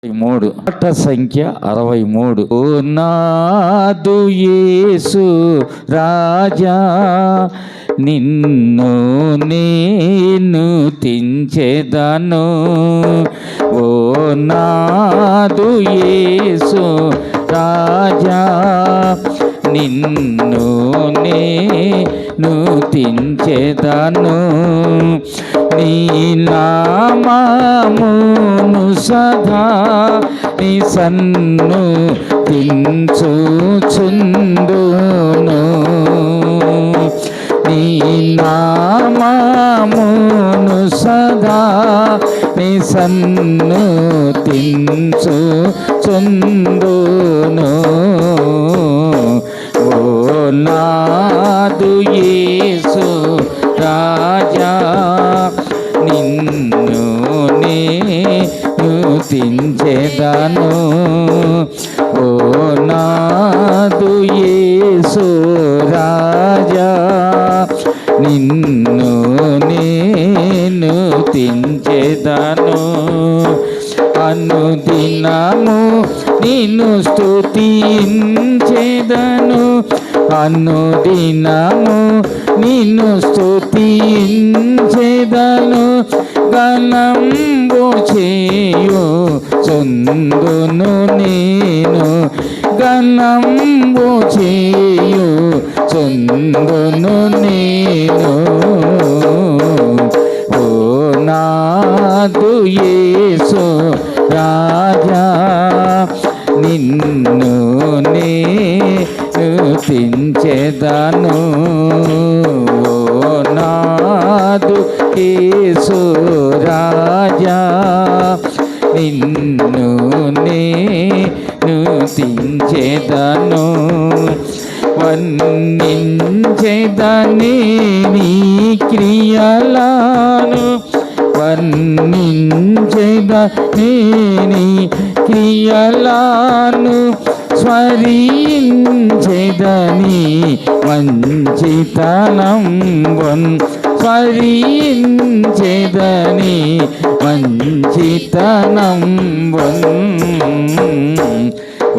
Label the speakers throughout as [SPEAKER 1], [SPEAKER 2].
[SPEAKER 1] పాట సంఖ్య 63. ఓ నాదు యేసు రాజా, నిన్ను నేను తించెదను. ఓ నాదు యేసు రాజా, నిన్ను నేను తించెదను. నీ నామమును సదా నీ సన్ను తించుచుందును. నీ నామమును సదా నీ సన్ను తించుచుందును. ఓ నాదు యేసు రాజా, నిన్ను నేను తించెదను. ఓ నాదు యేసు రాజా, నిన్ను నేను తించెదను. అనుదినము నిన్ను స్తుతించెదను. అనుదినము నిన్ను స్తుతించెదను. గణంబు చేయుచుందును నేను. గణంబు చేయుచుందును నేను. ఓ నాదు యేసు రాజా, నిన్ను నేను తించెదను. ఓ నాదు యేసు రాజా, నిన్ను నేను తించెదను. వర్ణించెదనే నీ క్రియలను. వర్ణించెదనే నీ క్రియలను. స్మరించెదని మంచితనంబున్. స్మరించెదని మంచితనంబున్.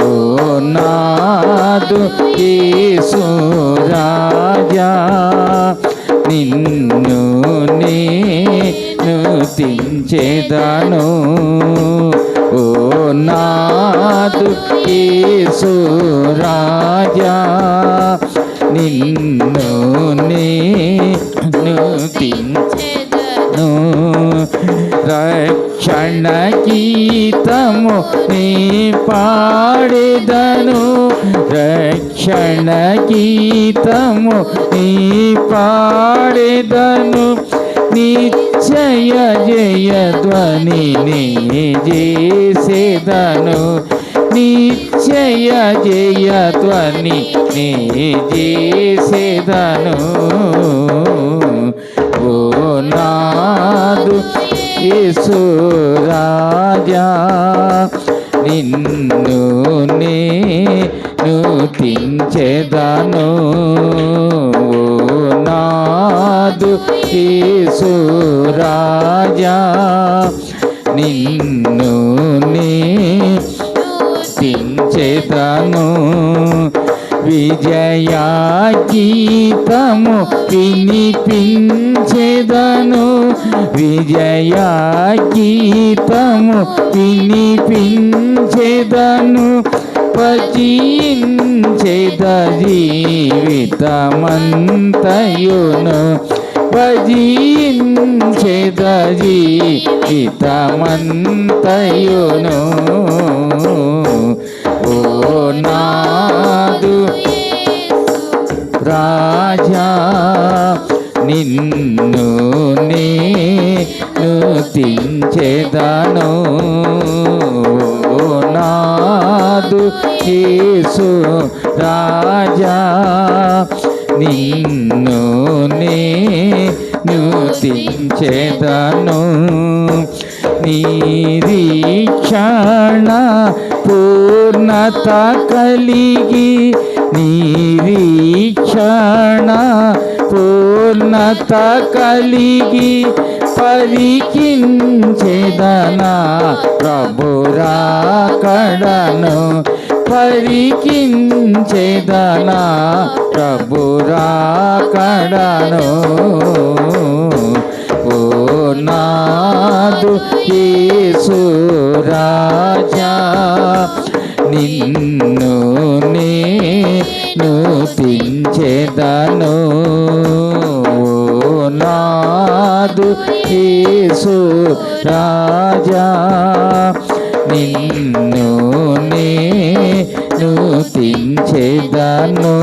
[SPEAKER 1] ఓ నాదు యేసు రాజా, నిన్ను నేను తించెదను. ఓ నాదు యేసు రాజా, నిన్ను నేను తించెదను. రక్షణ గీతము నీ పాడెదను. రక్షణ గీతము నీ పాడెదను. నిశ్చయ జయధ్వని నే చేసేదను. నిశ్చయ జయధ్వని నే చేసేదను. ఓ నాదు యేసు రాజా, నిన్ను నేను తించెదను. ఓ నాదు యేసు రాజా, నిన్ను నేను తించెదను. విజయ గీతము వినిపించెదను. విజయ గీతము వినిపించెదను. భజించెద జీవితమంతయును. భజించెద జీవితమంతయును. ఓ నాదు రాజా, నిన్ను నేను తించెదను. ఓ నాదు యేసు రాజా, నిన్ను నేను తించెదను. నిరీక్షణ పూర్ణత కలిగి. నిరీక్షణ పూర్ణత కలిగి పరికించెదనా ప్రభురాకడను పరికించెదనా ప్రభురాకడను ఓ నాదు యేసు రాజా నిన్ను నేను స్తుతించెదను ఓ నాదు యేసు రాజా నిన్ను నేను స్తుతించెదను